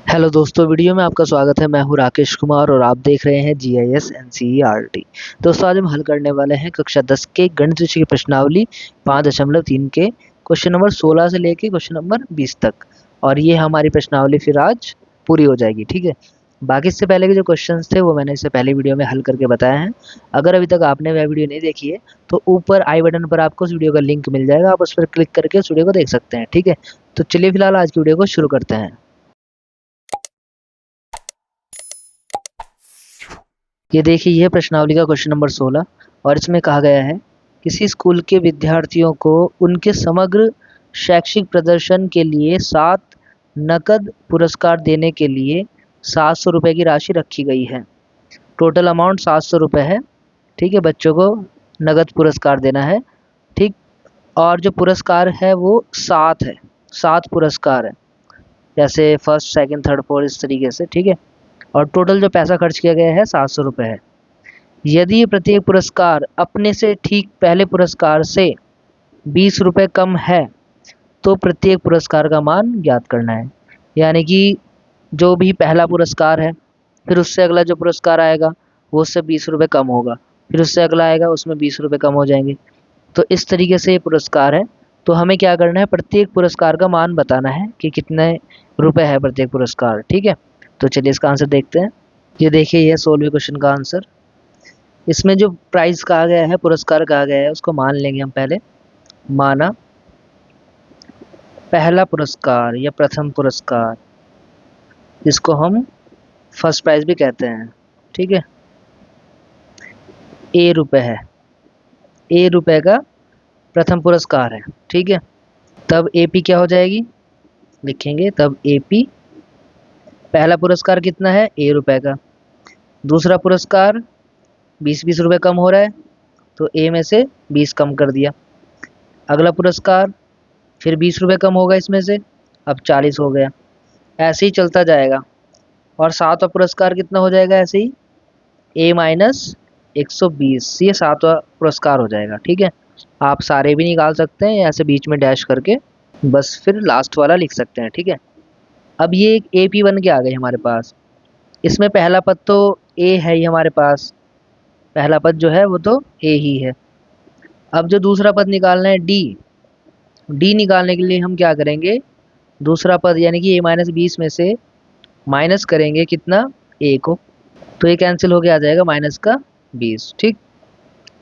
Hello दोस्तों, video में आपका स्वागत है। मैं हूं राकेश कुमार और आप देख रहे हैं जीआईएस एनसीईआरटी। दोस्तों, आज हम हल करने वाले हैं कक्षा 10 के गणित विषय की प्रश्नावली 5.3 के क्वेश्चन नंबर 16 से लेके क्वेश्चन नंबर 20 तक। और ये हमारी प्रश्नावली फिर आज पूरी हो जाएगी, ठीक है। बाकी इससे पहले के जो क्वेश्चन थे वो मैंने इससे पहले वीडियो में हल करके बताए हैं। अगर अभी तक आपने वह वीडियो नहीं देखी है तो ऊपर आई बटन पर आपको उस वीडियो का लिंक मिल जाएगा, आप उस पर क्लिक करके उस वीडियो को देख सकते हैं, ठीक है। तो चलिए फिलहाल आज की वीडियो को शुरू करते हैं। ये देखिए, यह प्रश्नावली का क्वेश्चन नंबर 16 और इसमें कहा गया है किसी स्कूल के विद्यार्थियों को उनके समग्र शैक्षिक प्रदर्शन के लिए 7 नकद पुरस्कार देने के लिए 700 रुपये की राशि रखी गई है। टोटल अमाउंट 700 रुपये है, ठीक है। बच्चों को नगद पुरस्कार देना है, ठीक। और जो पुरस्कार है वो 7 है, 7 पुरस्कार है, जैसे फर्स्ट सेकंड थर्ड फोर्थ इस तरीके से, ठीक है। और टोटल जो पैसा खर्च किया गया है 700 रुपये है। यदि प्रत्येक पुरस्कार अपने से ठीक पहले पुरस्कार से 20 रुपये कम है तो प्रत्येक पुरस्कार का मान ज्ञात करना है। यानी कि जो भी पहला पुरस्कार है, फिर उससे अगला जो पुरस्कार आएगा वो उससे 20 रुपये कम होगा, फिर उससे अगला आएगा उसमें 20 रुपये कम हो जाएंगे। तो इस तरीके से ये पुरस्कार है। तो हमें क्या करना है, प्रत्येक पुरस्कार का मान बताना है कि कितने रुपए है प्रत्येक पुरस्कार, ठीक है। तो चलिए इसका आंसर देखते हैं। ये देखिए, यह 16वें क्वेश्चन का आंसर। इसमें जो प्राइस कहा गया है, पुरस्कार कहा गया है, उसको मान लेंगे हम पहले। माना पहला पुरस्कार या प्रथम पुरस्कार, जिसको हम फर्स्ट प्राइज भी कहते हैं, ठीक है, ए रुपए है। ए रुपए का प्रथम पुरस्कार है, ठीक है। तब एपी क्या हो जाएगी, लिखेंगे तब एपी। पहला पुरस्कार कितना है, ए रुपए का। दूसरा पुरस्कार 20-20 रुपये कम हो रहा है, तो ए में से 20 कम कर दिया। अगला पुरस्कार फिर 20 रुपये कम होगा इसमें से, अब 40 हो गया। ऐसे ही चलता जाएगा। और 7वां पुरस्कार कितना हो जाएगा, ऐसे ही ए माइनस 120, ये 7वां पुरस्कार हो जाएगा, ठीक है। आप सारे भी निकाल सकते हैं, ऐसे बीच में डैश करके बस फिर लास्ट वाला लिख सकते हैं, ठीक है। अब ये एक ए पी बन के आ गई हमारे पास। इसमें पहला पद तो ए है ही हमारे पास, पहला पद जो है वो तो ए ही है। अब जो दूसरा पद निकालना है डी, डी निकालने के लिए हम क्या करेंगे, दूसरा पद यानी कि ए माइनस 20 में से माइनस करेंगे कितना, ए को। तो ये कैंसिल होके आ जाएगा माइनस का 20, ठीक।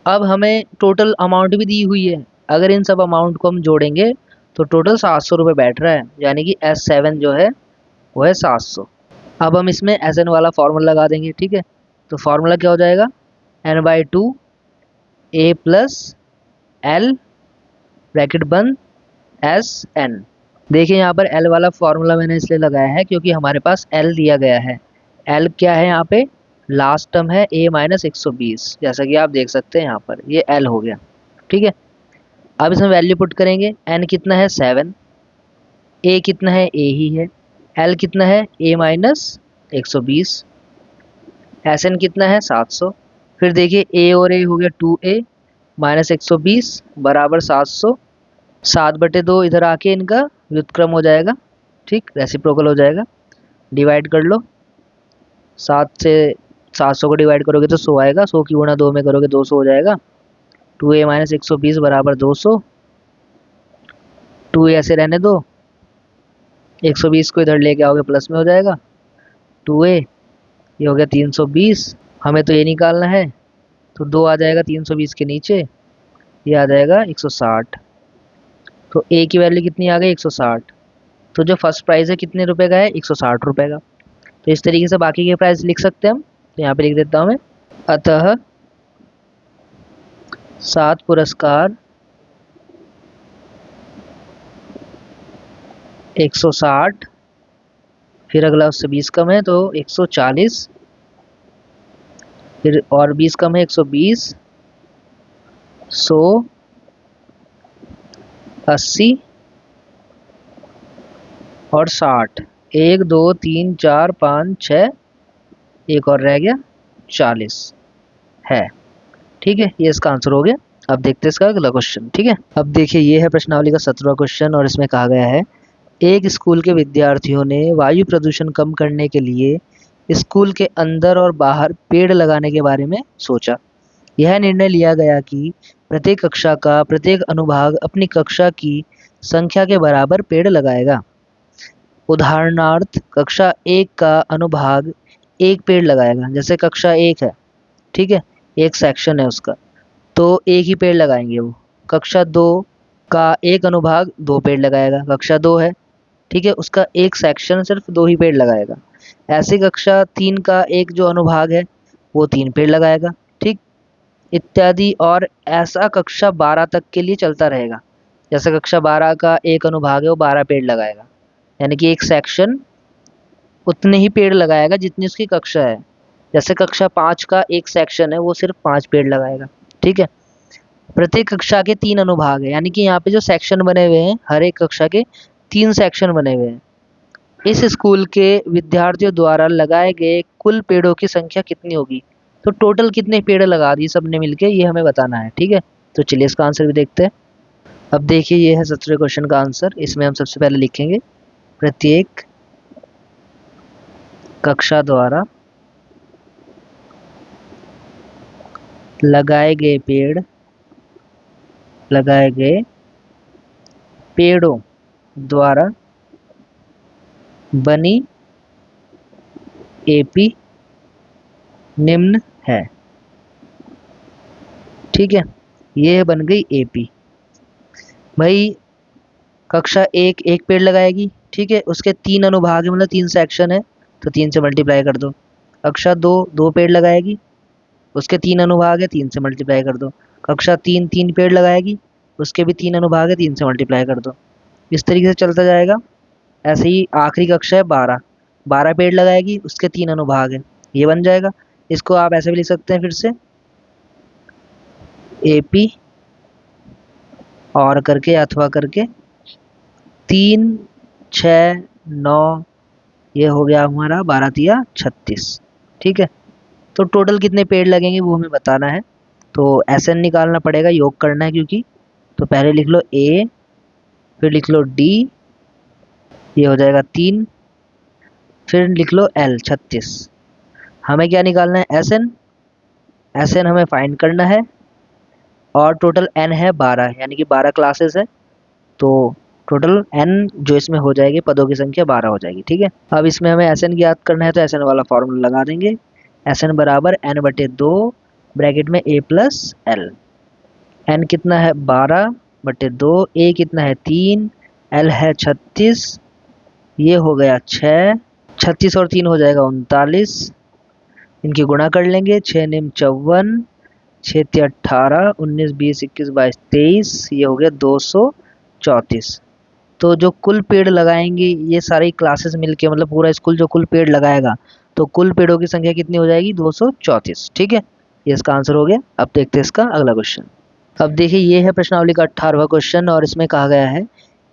अब हमें टोटल अमाउंट भी दी हुई है। अगर इन सब अमाउंट को हम जोड़ेंगे तो टोटल 700 रुपये बैठ रहा है, यानी कि S7 जो है वो है 700। अब हम इसमें SN वाला फॉर्मूला लगा देंगे, ठीक है। तो फॉर्मूला क्या हो जाएगा, n/2 a plus L bracket बंद SN। देखिए यहाँ पर L वाला फॉर्मूला मैंने इसलिए लगाया है क्योंकि हमारे पास L दिया गया है। L क्या है यहाँ पे, लास्ट टर्म है a माइनस 120, जैसा कि आप देख सकते हैं यहाँ पर ये L हो गया, ठीक है। अब इसमें वैल्यू पुट करेंगे। n कितना है 7, a कितना है a ही है, L कितना है a माइनस 120, SN कितना है 700। फिर देखिए a और a हो गया 2a माइनस 120 बराबर 700। 7/2 इधर आके इनका व्युत्क्रम हो जाएगा, ठीक, रेसिप्रोकल हो जाएगा। डिवाइड कर लो, 7 से 700 को डिवाइड करोगे तो 100 आएगा, 100 की गुणा 2 में करोगे 200 हो जाएगा। 2a माइनस 120 बराबर 200। 2a ऐसे रहने दो, 120 को इधर लेके आओगे प्लस में हो जाएगा 2a, ये हो गया 320। हमें तो ये निकालना है, तो 2 आ जाएगा 320 के नीचे, ये आ जाएगा 160। तो a की वैल्यू कितनी आ गई, 160। तो जो फर्स्ट प्राइस है कितने रुपए का है, 160 रुपए का। तो इस तरीके से बाकी के प्राइस लिख सकते हैं हम। तो यहाँ पे लिख देता हूँ मैं, अतः 7 पुरस्कार 160, फिर अगला उससे 20 कम है तो 140, फिर और 20 कम है 120, 100, 80 और 60। 1 2 3 4 5 6, एक और रह गया 40 है, ठीक है। ये इसका आंसर हो गया। अब देखते हैं इसका अगला क्वेश्चन, ठीक है। अब देखिए, ये है प्रश्नावली का 17वां क्वेश्चन और इसमें कहा गया है एक स्कूल के विद्यार्थियों ने वायु प्रदूषण कम करने के लिए स्कूल के अंदर और बाहर पेड़ लगाने के बारे में सोचा। यह निर्णय लिया गया कि प्रत्येक कक्षा का प्रत्येक अनुभाग अपनी कक्षा की संख्या के बराबर पेड़ लगाएगा। उदाहरणार्थ कक्षा 1 का अनुभाग एक पेड़ लगाएगा। जैसे कक्षा 1 है, ठीक है, एक सेक्शन है उसका, तो एक ही पेड़ लगाएंगे वो। कक्षा 2 का एक अनुभाग 2 पेड़ लगाएगा। कक्षा 2 है, ठीक है, उसका एक सेक्शन सिर्फ 2 ही पेड़ लगाएगा। ऐसे कक्षा 3 का एक जो अनुभाग है वो 3 पेड़ लगाएगा, ठीक, इत्यादि। और ऐसा कक्षा 12 तक के लिए चलता रहेगा। जैसे कक्षा 12 का एक अनुभाग है वो 12 पेड़ लगाएगा, यानी कि एक सेक्शन उतने ही पेड़ लगाएगा जितनी उसकी कक्षा है। जैसे कक्षा 5 का एक सेक्शन है वो सिर्फ 5 पेड़ लगाएगा, ठीक है। प्रत्येक कक्षा के 3 अनुभाग है, यानी कि यहाँ पे जो सेक्शन बने हुए हैं हर एक कक्षा के 3 सेक्शन बने हुए हैं। इस स्कूल के विद्यार्थियों द्वारा लगाए गए कुल पेड़ों की संख्या कितनी होगी? तो टोटल कितने पेड़ लगा दिए सबने मिलके, ये हमें बताना है, ठीक है। तो चलिए इसका आंसर भी देखते हैं। अब देखिए ये है 17वें क्वेश्चन का आंसर। इसमें हम सबसे पहले लिखेंगे प्रत्येक कक्षा द्वारा लगाए गए पेड़ों द्वारा बनी एपी निम्न है, ठीक है। ये बन गई एपी। भाई कक्षा 1 एक पेड़ लगाएगी, ठीक है, उसके 3 अनुभाग है, मतलब 3 सेक्शन है, तो 3 से मल्टीप्लाई कर दो। कक्षा 2 2 पेड़ लगाएगी, उसके 3 अनुभाग है, 3 से मल्टीप्लाई कर दो। कक्षा 3 3 पेड़ लगाएगी, उसके भी 3 अनुभाग है, 3 से मल्टीप्लाई कर दो। इस तरीके से चलता जाएगा। ऐसे ही आखिरी कक्षा है 12, 12 पेड़ लगाएगी, उसके 3 अनुभाग है, ये बन जाएगा। इसको आप ऐसे भी लिख सकते हैं फिर से, एपी और करके अथवा करके 3 6 9, ये हो गया हमारा 12 तिया 36, ठीक है। तो टोटल कितने पेड़ लगेंगे वो हमें बताना है। तो SN निकालना पड़ेगा, योग करना है क्योंकि। तो पहले लिख लो A, फिर लिख लो D, ये हो जाएगा 3, फिर लिख लो L 36। हमें क्या निकालना है? SN हमें फाइंड करना है। और टोटल N है 12, यानी कि 12 क्लासेस है, तो टोटल N जो इसमें हो जाएगी पदों की संख्या 12 हो जाएगी, ठीक है। अब इसमें हमें SN ज्ञात करना है, तो SN वाला फॉर्मूला लगा देंगे। SN बराबर N/2 ब्रैकेट में A प्लस L। N कितना है? 12/2, A कितना है? 3, L है 36, ये हो गया 6, 36 और 3 हो जाएगा 39। इनकी गुणा कर लेंगे, 6 निम 54, 6 × 18, 19 20 21 22 23, ये हो गया 234। तो जो कुल पेड़ लगाएंगे ये सारी क्लासेस मिलके, मतलब पूरा स्कूल जो कुल पेड़ लगाएगा, तो कुल पेड़ों की संख्या कितनी हो जाएगी? 234, ठीक है। ये इसका आंसर हो गया। अब देखते हैं इसका अगला क्वेश्चन। अब देखिए ये है प्रश्नावली का 18वां क्वेश्चन, और इसमें कहा गया है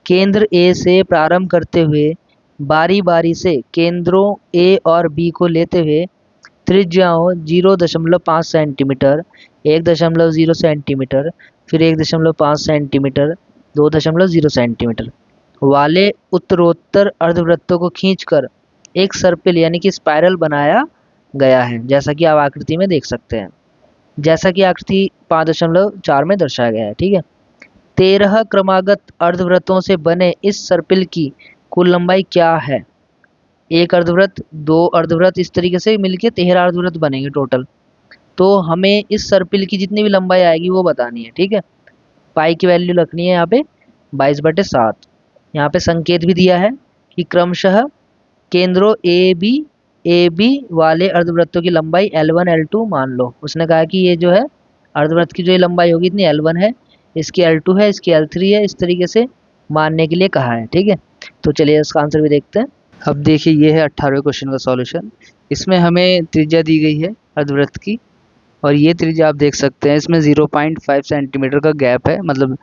केंद्र ए से प्रारंभ करते हुए बारी बारी से केंद्रों ए और बी को लेते हुए त्रिज्याओं 0.5 सेंटीमीटर, 1.0 सेंटीमीटर, फिर 1.5 सेंटीमीटर, 2.0 सेंटीमीटर वाले उत्तरोत्तर अर्धवृत्तों को खींचकर एक सर्पिल यानी कि स्पाइरल बनाया गया है, जैसा कि आप आकृति में देख सकते हैं। जैसा कि आकृति 5.4 में दर्शाया गया है, ठीक है। 13 क्रमागत अर्धवृत्तों से बने इस सर्पिल की कुल लंबाई क्या है? एक अर्धवृत्त, 2 अर्धवृत्त, इस तरीके से मिलके 13 अर्धवृत्त बनेंगे टोटल। तो हमें इस सर्पिल की जितनी भी लंबाई आएगी वो बतानी है, ठीक है। पाई की वैल्यू रखनी है यहाँ पे 22/7। यहाँ पे संकेत भी दिया है कि क्रमशः केंद्रों ए बी वाले अर्धवृत्तों की लंबाई L1 L2 मान लो। उसने कहा कि ये जो है अर्धवृत्त की जो ये लंबाई होगी इतनी L1 है, इसकी L2 है, इसकी L3 है, इस तरीके से मानने के लिए कहा है, ठीक है। तो चलिए इसका आंसर भी देखते हैं। अब देखिए ये है 18वें क्वेश्चन का सॉल्यूशन। इसमें हमें त्रिज्या दी गई है अर्धवृत्त की, और ये त्रिज्या आप देख सकते हैं, इसमें 0.5 सेंटीमीटर का गैप है। मतलब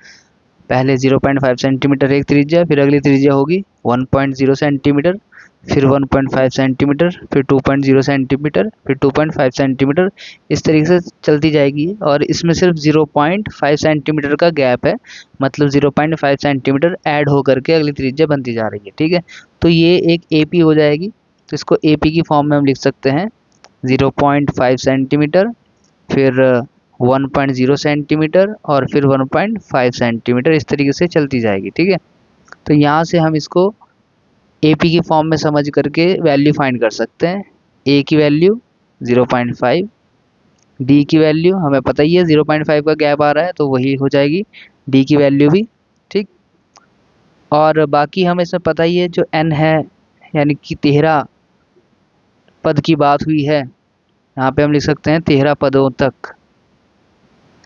पहले 0.5 सेंटीमीटर एक त्रिज्या, फिर अगली त्रिज्या होगी 1.0 सेंटीमीटर, फिर 1.5 सेंटीमीटर, फिर 2.0 सेंटीमीटर, फिर 2.5 सेंटीमीटर, इस तरीके से चलती जाएगी। और इसमें सिर्फ 0.5 सेंटीमीटर का गैप है, मतलब 0.5 सेंटीमीटर ऐड होकर के अगली त्रिज्या बनती जा रही है। ठीक है, तो ये एक एपी हो जाएगी। तो इसको एपी की फॉर्म में हम लिख सकते हैं 0.5 सेंटीमीटर, फिर 1.0 सेंटीमीटर और फिर 1.5 सेंटीमीटर, इस तरीके से चलती जाएगी। ठीक है, तो यहाँ से हम इसको एपी की फॉर्म में समझ करके वैल्यू फाइंड कर सकते हैं। ए की वैल्यू 0.5, डी की वैल्यू हमें पता ही है 0.5 का गैप आ रहा है तो वही हो जाएगी डी की वैल्यू भी। ठीक, और बाकी हमें इसमें पता ही है जो एन है, यानी कि 13 पद की बात हुई है, यहाँ पे हम लिख सकते हैं 13 पदों तक,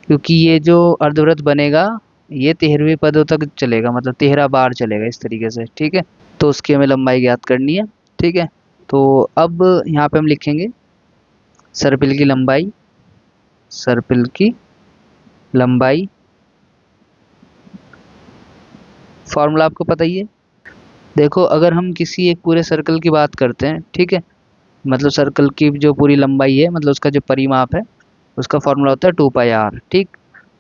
क्योंकि ये जो अर्धवृत्त बनेगा ये 13वें पदों तक चलेगा, मतलब 13 बार चलेगा इस तरीके से। ठीक है, तो उसकी हमें लंबाई ज्ञात करनी है। ठीक है, तो अब यहाँ पे हम लिखेंगे सर्पिल की लंबाई, सर्पिल की लंबाई फॉर्मूला आपको पता ही है। देखो, अगर हम किसी एक पूरे सर्कल की बात करते हैं, ठीक है, मतलब सर्कल की जो पूरी लंबाई है, मतलब उसका जो परिमाप है, उसका फॉर्मूला होता है 2πr। ठीक,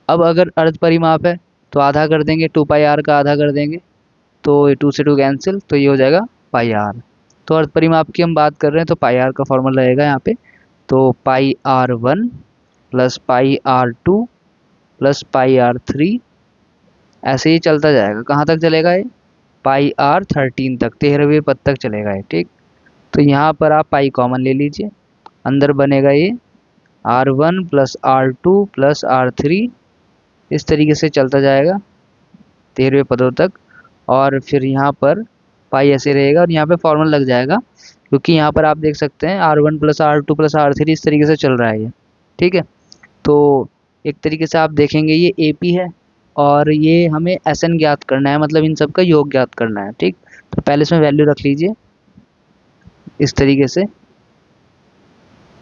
अब अगर अर्ध परिमाप है तो आधा कर देंगे, 2πr का आधा कर देंगे, तो ये 2 से 2 कैंसिल, तो ये हो जाएगा πr। तो अर्ध परिमाप की हम बात कर रहे हैं तो πr का फॉर्मूला रहेगा यहाँ पे, तो πr1 plus πr2 plus πr3, ऐसे ही चलता जाएगा। कहाँ तक चलेगा ये? πr13 तक, 13वें पद तक चलेगा ये। ठीक, तो यहाँ पर आप पाई कॉमन ले लीजिए, अंदर बनेगा ये r1 plus r2 plus r3, इस तरीके से चलता जाएगा 13वें पदों तक। और फिर यहाँ पर पाई ऐसे रहेगा और यहाँ पे फॉर्मूला लग जाएगा, क्योंकि यहाँ पर आप देख सकते हैं r1 plus r2 plus r3 इस तरीके से चल रहा है ये। ठीक है, तो एक तरीके से आप देखेंगे ये AP है और ये हमें SN ज्ञात करना है, मतलब इन सब का योग ज्ञात करना है। ठीक, तो पहले इसमें वैल्यू रख लीजिए इस तरीके से।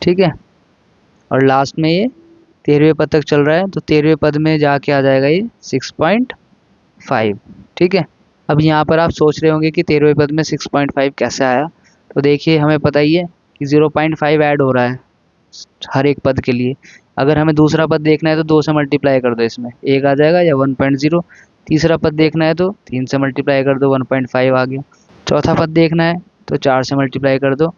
ठीक है, और लास्ट में ये 13वें पद तक चल रहा है, तो 13वें पद में जाके आ जाएगा ये 6.5। ठीक है, अब यहाँ पर आप सोच रहे होंगे कि 13वें पद में 6.5 कैसे आया, तो देखिए हमें पता ही है कि 0.5 ऐड हो रहा है हर एक पद के लिए। अगर हमें दूसरा पद देखना है तो 2 से मल्टीप्लाई कर दो, इसमें 1 आ जाएगा या 1.0। तीसरा पद देखना है तो 3 से मल्टीप्लाई कर दो, 1.5 आ गया। चौथा पद देखना है तो 4 से मल्टीप्लाई कर दो,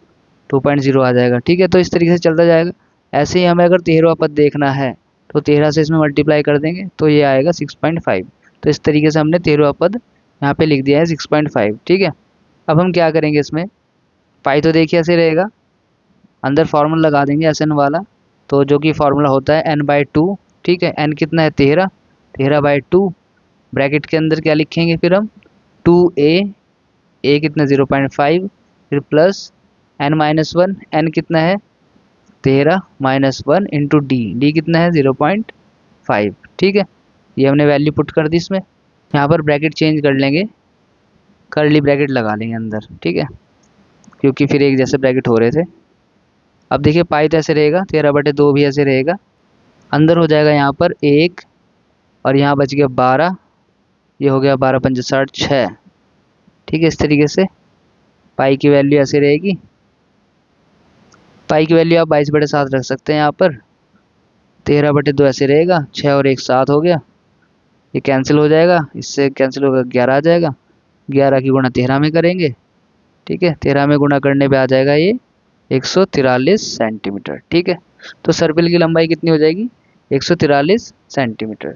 2.0 आ जाएगा। ठीक है, तो इस तरीके से चलता जाएगा। ऐसे ही हमें अगर 13वां पद देखना है तो 13 से इसमें मल्टीप्लाई कर देंगे तो ये आएगा 6.5। तो इस तरीके से हमने 13वां पद यहाँ पे लिख दिया है 6.5। ठीक है, अब हम क्या करेंगे, इसमें पाई तो देखिए ऐसे रहेगा, अंदर फार्मूला लगा देंगे SN वाला, तो जो कि फार्मूला होता है n/2। ठीक है, n कितना है 13, 13/2, ब्रैकेट के अंदर क्या लिखेंगे फिर हम 2a, a कितना 0.5, फिर प्लस n-1, n कितना है 13 -1 इंटू डी कितना है 0.5। ठीक है, ये हमने वैल्यू पुट कर दी इसमें। यहाँ पर ब्रैकेट चेंज कर लेंगे, कर्ली ब्रैकेट लगा लेंगे अंदर। ठीक है, क्योंकि फिर एक जैसे ब्रैकेट हो रहे थे। अब देखिए पाई तो ऐसे रहेगा, 13/2 भी ऐसे रहेगा, अंदर हो जाएगा यहाँ पर 1 और यहाँ बच गया 12, ये हो गया 12 पंजे 60, 6। ठीक है, इस तरीके से पाई की वैल्यू ऐसे रहेगी। पाई की वैल्यू आप 22/7 रख सकते हैं यहाँ पर, 13/2 ऐसे रहेगा, 6 और 1 7 हो गया, ये कैंसिल हो जाएगा, इससे कैंसिल होगा 11 आ जाएगा, 11 की गुणा 13 में करेंगे। ठीक है, 13 में गुणा करने पे आ जाएगा ये 143 सेंटीमीटर। ठीक है, तो सर्पिल की लंबाई कितनी हो जाएगी 143 सेंटीमीटर।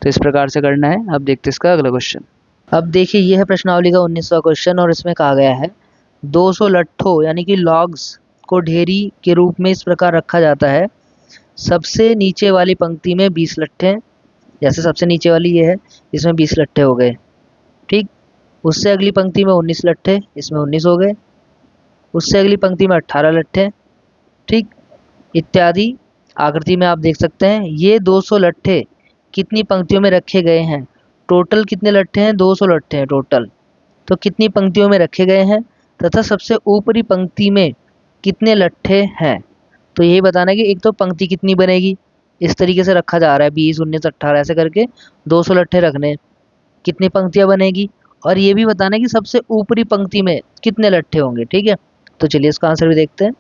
तो इस प्रकार से करना है। अब देखते हैं इसका अगला क्वेश्चन। अब देखिए ये है प्रश्नावली का 19वां क्वेश्चन और इसमें कहा गया है 200 लट्ठों यानी कि लॉग्स को ढेरी के रूप में इस प्रकार रखा जाता है, सबसे नीचे वाली पंक्ति में 20 लट्ठे, जैसे सबसे नीचे वाली ये है इसमें 20 लट्ठे हो गए। ठीक, उससे अगली पंक्ति में 19 लट्ठे, इसमें 19 हो गए, उससे अगली पंक्ति में 18 लट्ठे। ठीक, इत्यादि आकृति में आप देख सकते हैं ये 200 लट्ठे कितनी पंक्तियों में रखे गए हैं। टोटल कितने लट्ठे हैं 200 लट्ठे हैं टोटल, तो कितनी पंक्तियों में रखे गए हैं तथा सबसे ऊपरी पंक्ति में कितने लट्ठे हैं। तो यही बताना है कि एक तो पंक्ति कितनी बनेगी, इस तरीके से रखा जा रहा है 20 19 18 ऐसे करके 200 लट्ठे रखने, कितनी पंक्तियां बनेगी और ये भी बताना है कि सबसे ऊपरी पंक्ति में कितने लट्ठे होंगे। ठीक है, तो चलिए इसका आंसर भी देखते हैं।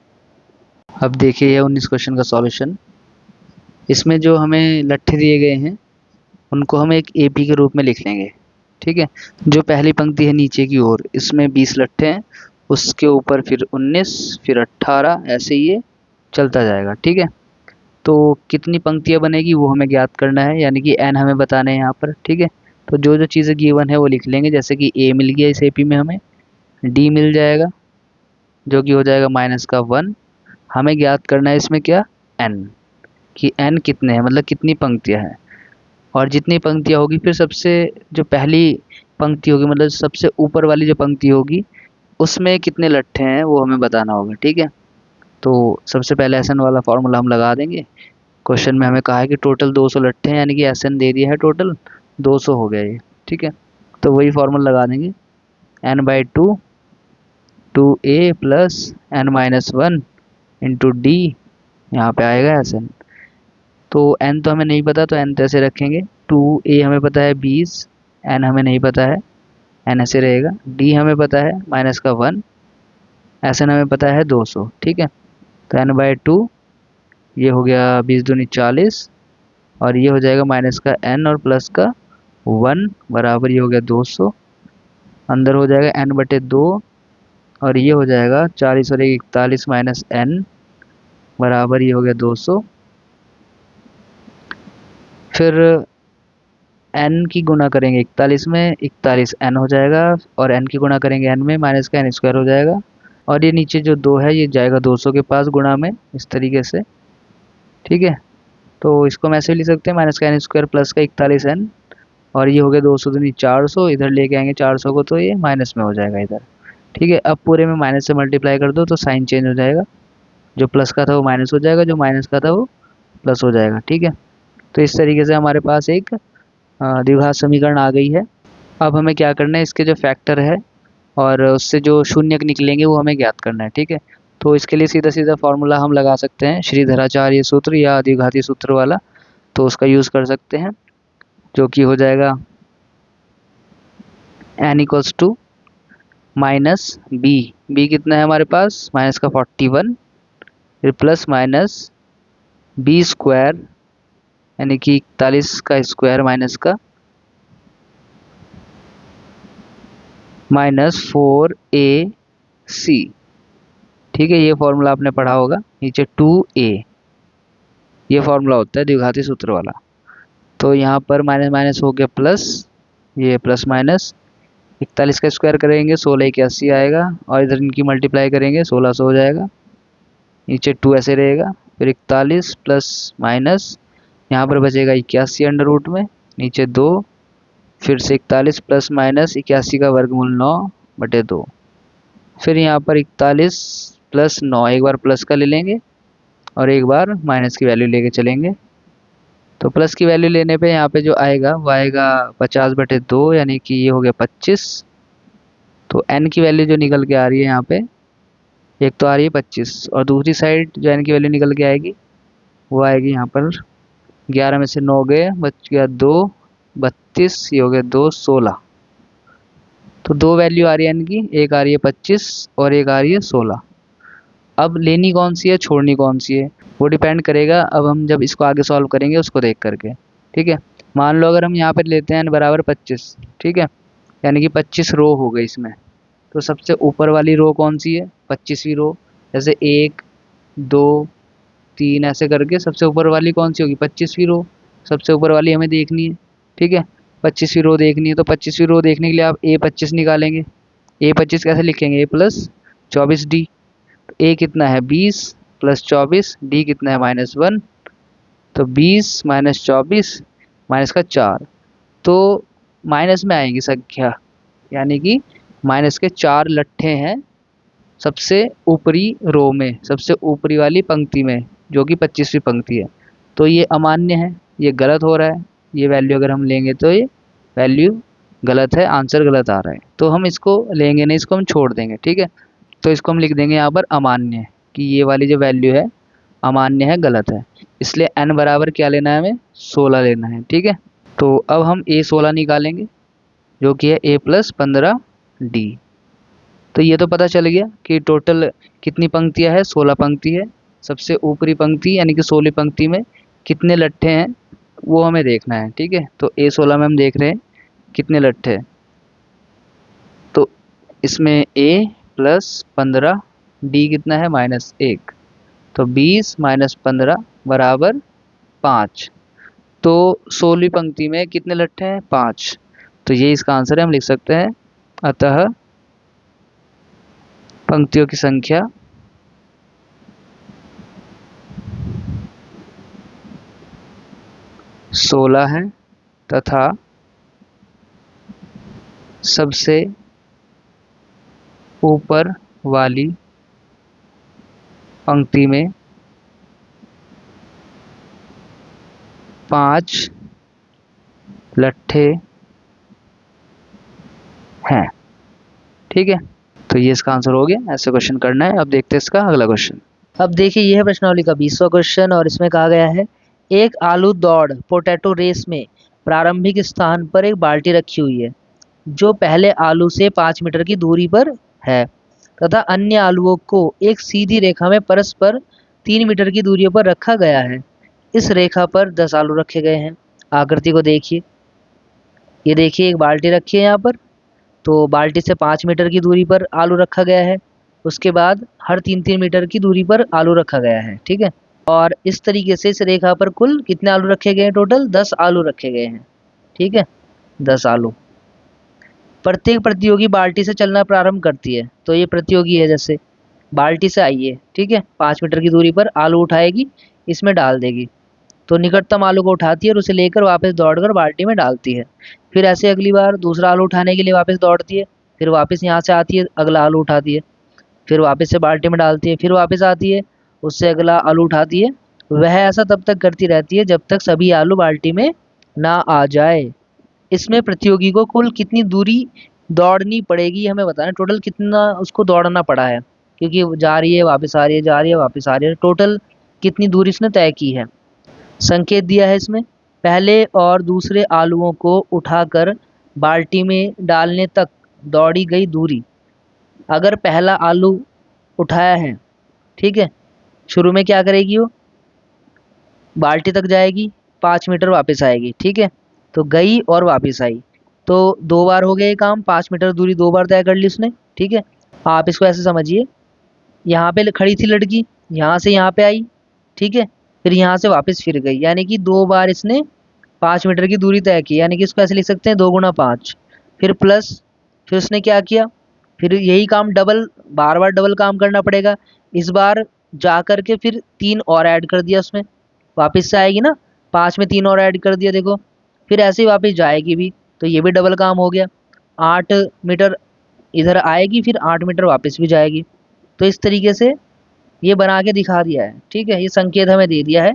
अब देखिए ये 19 क्वेश्चन का सॉल्यूशन। इसमें जो हमें लट्ठे दिए गए हैं उनको हम एक एपी के रूप में लिख लेंगे। ठीक है, जो पहली पंक्ति है नीचे की ओर, इसमें 20 लट्ठे हैं, उसके ऊपर फिर 19, फिर 18, ऐसे ही ये चलता जाएगा। ठीक है, तो कितनी पंक्तियाँ बनेगी वो हमें ज्ञात करना है, यानी कि एन हमें बताने हैं यहाँ पर। ठीक है, तो जो जो चीज़ें गिवन है वो लिख लेंगे, जैसे कि ए मिल गया इस एपी में, हमें डी मिल जाएगा जो कि हो जाएगा -1। हमें ज्ञात करना है इसमें क्या, एन, कि एन कितने हैं, मतलब कितनी पंक्तियाँ हैं। और जितनी पंक्तियाँ होगी फिर सबसे जो पहली पंक्ति होगी, मतलब सबसे ऊपर वाली जो पंक्ति होगी उसमें कितने लट्ठे हैं वो हमें बताना होगा। ठीक है, तो सबसे पहले एस एन वाला फॉर्मूला हम लगा देंगे। क्वेश्चन में हमें कहा है कि टोटल 200 लट्ठे हैं, यानी कि एस एन दे दिया है, टोटल 200 हो गया ये। ठीक है, तो वही फॉर्मूला लगा देंगे, n/2 2a plus n-1 into D, यहाँ पे आएगा एस एन। तो n तो हमें नहीं पता, तो n तो ऐसे रखेंगे। 2a हमें पता है 20, n हमें नहीं पता है, n ऐसे रहेगा। d हमें पता है -1, एस एन हमें पता है 200। ठीक है, तो n/2 ये हो गया 20 दूनी 40, और ये हो जाएगा माइनस का n और प्लस का 1 बराबर ये हो गया 200। अंदर हो जाएगा n/2, और ये हो जाएगा 40 और 41 माइनस n बराबर ये हो गया 200। फिर n की गुणा करेंगे 41 में, 41 n हो जाएगा, और n की गुणा करेंगे n में, माइनस का n² हो जाएगा। और ये नीचे जो 2 है ये जाएगा 200 के पास गुणा में, इस तरीके से। ठीक है, तो इसको हम ऐसे लिख सकते हैं, माइनस का n² प्लस का 41n, और ये हो गया 200 दूनी 400, इधर लेके आएंगे 400 को तो ये माइनस में हो जाएगा इधर। ठीक है, अब पूरे में माइनस से मल्टीप्लाई कर दो तो साइन चेंज हो जाएगा, जो प्लस का था वो माइनस हो जाएगा, जो माइनस का था वो प्लस हो जाएगा। ठीक है, तो इस तरीके से हमारे पास एक द्विघात समीकरण आ गई है। अब हमें क्या करना है, इसके जो फैक्टर है और उससे जो शून्यक निकलेंगे वो हमें ज्ञात करना है। ठीक है, तो इसके लिए सीधा सीधा फॉर्मूला हम लगा सकते हैं, श्रीधराचार्य सूत्र या द्विघाती सूत्र वाला, तो उसका यूज़ कर सकते हैं, जो कि हो जाएगा n equals to minus b कितना है हमारे पास, माइनस का 41, फिर प्लस माइनस b² यानी कि 41 का स्क्वायर माइनस का -4ac। ठीक है, ये फॉर्मूला आपने पढ़ा होगा, नीचे 2a, ये फॉर्मूला होता है द्विघाती सूत्र वाला। तो यहाँ पर माइनस माइनस हो गया प्लस, ये प्लस माइनस 41 का स्क्वायर करेंगे 16 × 80 आएगा, और इधर इनकी मल्टीप्लाई करेंगे 1600 हो जाएगा, नीचे 2 ऐसे रहेगा, फिर 41 प्लस माइनस यहाँ पर बचेगा 81 अंडर रूट में, नीचे 2, फिर से 41 प्लस माइनस 81 का वर्गमूल 9/2, फिर यहाँ पर 41 प्लस 9, एक बार प्लस का ले लेंगे और एक बार माइनस की वैल्यू लेके चलेंगे। तो प्लस की वैल्यू लेने पे यहाँ पे जो आएगा वो आएगा 50/2, यानी कि ये हो गया 25। तो n की वैल्यू जो निकल के आ रही है यहाँ पे, एक तो आ रही है 25, और दूसरी साइड जो n की वैल्यू निकल के आएगी वो आएगी यहाँ पर 11 में से 9 गए, बच गया 2, 32, ये हो गया 2, 16। तो दो वैल्यू आ रही है n की, एक आ रही है 25 और एक आ रही है 16। अब लेनी कौन सी है, छोड़नी कौन सी है, वो डिपेंड करेगा अब हम जब इसको आगे सॉल्व करेंगे उसको देख करके। ठीक है, मान लो अगर हम यहाँ पर लेते हैं n बराबर 25, ठीक है, यानी कि 25 रो हो गई इसमें, तो सबसे ऊपर वाली रो कौन सी है, 25वीं रो। जैसे 1 2 3 ऐसे करके सबसे ऊपर वाली कौन सी होगी, 25वीं रो, सबसे ऊपर वाली हमें देखनी है। ठीक है, 25वीं रो देखनी है, तो 25वीं रो देखने के लिए आप a25 निकालेंगे। a25 कैसे लिखेंगे, a प्लस 24d। a कितना है 20 प्लस 24, d कितना है -1, तो 20 माइनस 24 माइनस का 4, तो माइनस में आएंगी संख्या, यानी कि माइनस के 4 लट्ठे हैं सबसे ऊपरी रो में, सबसे ऊपरी वाली पंक्ति में, जो कि 25वीं पंक्ति है। तो ये अमान्य है, ये गलत हो रहा है, ये वैल्यू अगर हम लेंगे तो ये वैल्यू गलत है, आंसर गलत आ रहा है, तो हम इसको लेंगे नहीं, इसको हम छोड़ देंगे। ठीक है, तो इसको हम लिख देंगे यहाँ पर अमान्य, कि ये वाली जो वैल्यू है अमान्य है, गलत है। इसलिए n बराबर क्या लेना है, हमें 16 लेना है। ठीक है, तो अब हम a16 निकालेंगे। जो कि है A+15D। तो ये तो पता चल गया कि टोटल कितनी पंक्तियां है, 16 पंक्ति है। सबसे ऊपरी पंक्ति यानी कि 16वीं पंक्ति में कितने लट्ठे हैं वो हमें देखना है, ठीक है। तो A16 में हम देख रहे हैं कितने लट्ठे हैं। तो इसमें A+15D कितना है, -1। तो 20 - 15 बराबर 5। तो 16वीं पंक्ति में कितने लट्ठे हैं, 5। तो ये इसका आंसर है, हम लिख सकते हैं अतः पंक्तियों की संख्या 16 है तथा सबसे ऊपर वाली पंक्ति में 5 लट्ठे हैं, ठीक है। तो ये इसका आंसर हो गया। ऐसे क्वेश्चन करना है। अब देखते हैं इसका अगला क्वेश्चन। अब देखिए ये है प्रश्नावली का 20वां क्वेश्चन और इसमें कहा गया है एक आलू दौड़ पोटैटो रेस में प्रारंभिक स्थान पर एक बाल्टी रखी हुई है जो पहले आलू से 5 मीटर की दूरी पर है तथा अन्य आलुओं को एक सीधी रेखा में परस्पर 3 मीटर की दूरी पर रखा गया है। इस रेखा पर 10 आलू रखे गए हैं। आकृति को देखिए, ये देखिए एक बाल्टी रखी है यहाँ पर, तो बाल्टी से 5 मीटर की दूरी पर आलू रखा गया है। उसके बाद हर 3-3 मीटर की दूरी पर आलू रखा गया है, ठीक है। और इस तरीके से इस रेखा पर कुल कितने आलू रखे गए हैं, टोटल 10 आलू रखे गए हैं, ठीक है। 10 आलू। प्रत्येक प्रतियोगी बाल्टी से चलना प्रारंभ करती है। तो ये प्रतियोगी है, जैसे बाल्टी से आई है, ठीक है, 5 मीटर की दूरी पर आलू उठाएगी, इसमें डाल देगी। तो निकटतम आलू को उठाती है और उसे लेकर वापस दौड़कर बाल्टी में डालती है। फिर ऐसे अगली बार दूसरा आलू उठाने के लिए वापस दौड़ती है, फिर वापस यहाँ से आती है, अगला आलू उठाती है, फिर वापस से बाल्टी में डालती है, फिर वापस आती है, उससे अगला आलू उठाती है। वह ऐसा तब तक करती रहती है जब तक सभी आलू बाल्टी में ना आ जाए। इसमें प्रतियोगी को कुल कितनी दूरी दौड़नी पड़ेगी हमें बताना, टोटल कितना उसको दौड़ना पड़ा है, क्योंकि जा रही है वापस आ रही है, जा रही है वापस आ रही है, टोटल कितनी दूरी इसने तय की है। संकेत दिया है इसमें, पहले और दूसरे आलुओं को उठाकर बाल्टी में डालने तक दौड़ी गई दूरी। अगर पहला आलू उठाया है, ठीक है, शुरू में क्या करेगी वो, बाल्टी तक जाएगी, 5 मीटर वापस आएगी, ठीक है। तो गई और वापस आई, तो 2 बार हो गया ये काम, 5 मीटर दूरी 2 बार तय कर ली उसने, ठीक है। आप इसको ऐसे समझिए, यहाँ पे खड़ी थी लड़की, यहाँ से यहाँ पे आई, ठीक है, फिर यहाँ से वापस फिर गई, यानी कि 2 बार इसने 5 मीटर की दूरी तय की, यानी कि इसको ऐसे लिख सकते हैं 2 × 5, फिर प्लस, फिर उसने क्या किया, फिर यही काम डबल, बार बार डबल काम करना पड़ेगा। इस बार जा कर के फिर 3 और ऐड कर दिया उसमें, वापस से आएगी ना, 5 में 3 और ऐड कर दिया देखो, फिर ऐसे ही वापस जाएगी भी, तो ये भी डबल काम हो गया। 8 मीटर इधर आएगी, फिर 8 मीटर वापस भी जाएगी। तो इस तरीके से ये बना के दिखा दिया है, ठीक है, ये संकेत हमें दे दिया है।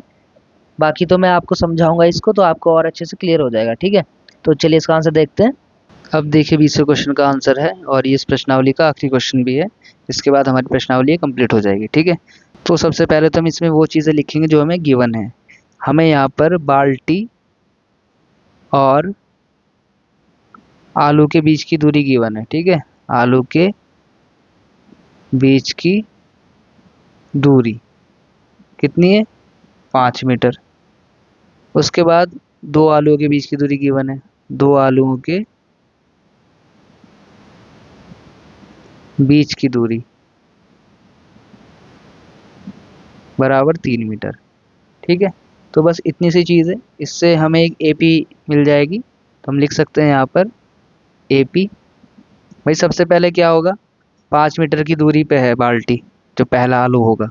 बाकी तो मैं आपको समझाऊंगा इसको, तो आपको और अच्छे से क्लियर हो जाएगा, ठीक है। तो चलिए इसका आंसर देखते हैं। अब देखिए 20वें क्वेश्चन का आंसर है और ये इस प्रश्नावली का आखिरी क्वेश्चन भी है। इसके बाद हमारी प्रश्नावली कंप्लीट हो जाएगी, ठीक है। तो सबसे पहले तो हम इसमें वो चीज़ें लिखेंगे जो हमें गिवन है। हमें यहाँ पर बाल्टी और आलू के बीच की दूरी गिवन है, ठीक है। आलू के बीच की दूरी कितनी है, 5 मीटर। उसके बाद 2 आलूओं के बीच की दूरी गिवन है, 2 आलूओं के बीच की दूरी बराबर 3 मीटर, ठीक है। तो बस इतनी सी चीज़ है, इससे हमें एक AP मिल जाएगी। तो हम लिख सकते हैं यहाँ पर AP। भाई सबसे पहले क्या होगा, 5 मीटर की दूरी पे है बाल्टी, जो पहला आलू होगा,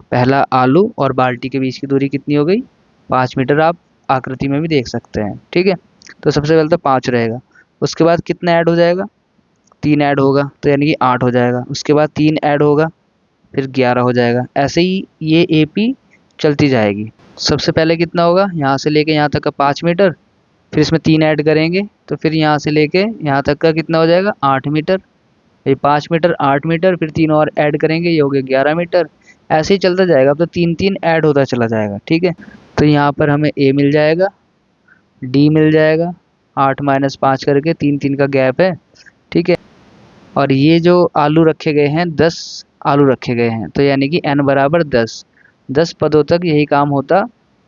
पहला आलू और बाल्टी के बीच की दूरी कितनी हो गई, 5 मीटर। आप आकृति में भी देख सकते हैं, ठीक है। तो सबसे पहले तो 5 रहेगा, उसके बाद कितना ऐड हो जाएगा, 3 ऐड होगा, तो यानी कि 8 हो जाएगा। उसके बाद 3 ऐड होगा, फिर 11 हो जाएगा। ऐसे ही ये AP चलती जाएगी। सबसे पहले कितना होगा, यहाँ से लेके यहाँ तक का 5 मीटर, फिर इसमें 3 ऐड करेंगे, तो फिर यहाँ से लेके यहाँ तक का कितना हो जाएगा, 8 मीटर। ये 5 मीटर, 8 मीटर, फिर 3 और ऐड करेंगे, ये हो गया 11 मीटर। ऐसे ही चलता जाएगा, अब तो 3-3 ऐड होता चला जाएगा, ठीक है। तो यहाँ पर हमें A मिल जाएगा, D मिल जाएगा, 8 माइनस 5 करके 3 3 का गैप है, ठीक है। और ये जो आलू रखे गए हैं 10 आलू रखे गए हैं, तो यानी कि n बराबर 10, 10 पदों तक यही काम होता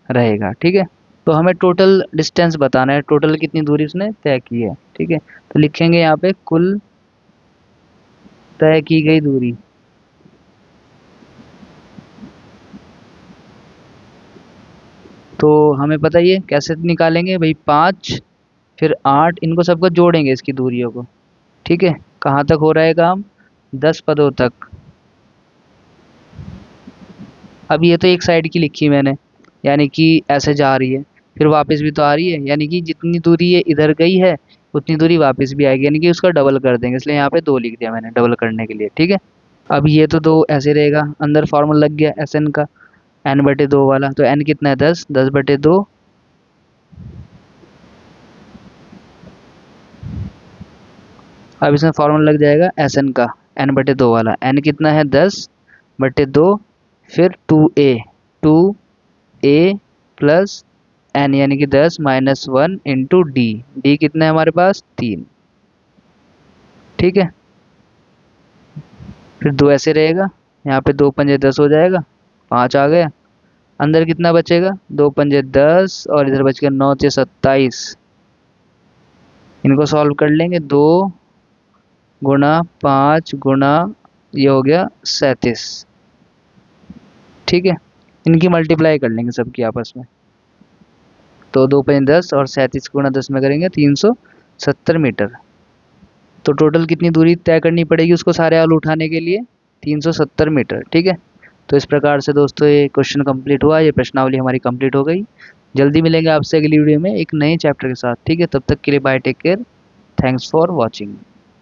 रहेगा, ठीक है। तो हमें टोटल डिस्टेंस बताना है, टोटल कितनी दूरी उसने तय की है, ठीक है। तो लिखेंगे यहाँ पे कुल तय की गई दूरी। तो हमें पता ही है कैसे निकालेंगे भाई, 5 फिर 8, इनको सबको जोड़ेंगे इसकी दूरियों को, ठीक है। कहाँ तक हो रहा है काम, 10 पदों तक। अब ये तो एक साइड की लिखी मैंने, यानी कि ऐसे जा रही है, फिर वापस भी तो आ रही है, यानी कि जितनी दूरी ये इधर गई है उतनी दूरी वापस भी आएगी, यानी कि उसका डबल कर देंगे, इसलिए यहाँ पे 2 लिख दिया मैंने डबल करने के लिए, ठीक है। अब ये तो 2 ऐसे रहेगा, अंदर फॉर्मूला लग गया एस एन का, एन बटे 2 वाला। तो एन कितना है, 10, 10 बटे 2। अब इसमें फॉर्मूला लग जाएगा एस एन का, एन बटे 2 वाला। एन कितना है, 10 बटे 2, फिर 2a प्लस एन, यानी कि 10 माइनस 1 इंटू डी। डी कितना है हमारे पास, 3, ठीक है। फिर 2 ऐसे रहेगा, यहाँ पे 2 पंजे 10 हो जाएगा, 5 आ गया। अंदर कितना बचेगा, 2 पंजे 10 और इधर बच गया 9 से 27। इनको सॉल्व कर लेंगे, 2 गुणा 5 गुणा ये हो गया 37, ठीक है। इनकी मल्टीप्लाई कर लेंगे सबकी आपस में, तो 2 पंजे 10 और 37 गुणा 10 में करेंगे 370 मीटर। तो टोटल कितनी दूरी तय करनी पड़ेगी उसको सारे आलू उठाने के लिए, 370 मीटर, ठीक है। तो इस प्रकार से दोस्तों ये क्वेश्चन कंप्लीट हुआ, ये प्रश्नावली हमारी कंप्लीट हो गई। जल्दी मिलेंगे आपसे अगली वीडियो में एक नए चैप्टर के साथ, ठीक है। तब तक के लिए bye, take care, thanks for watching.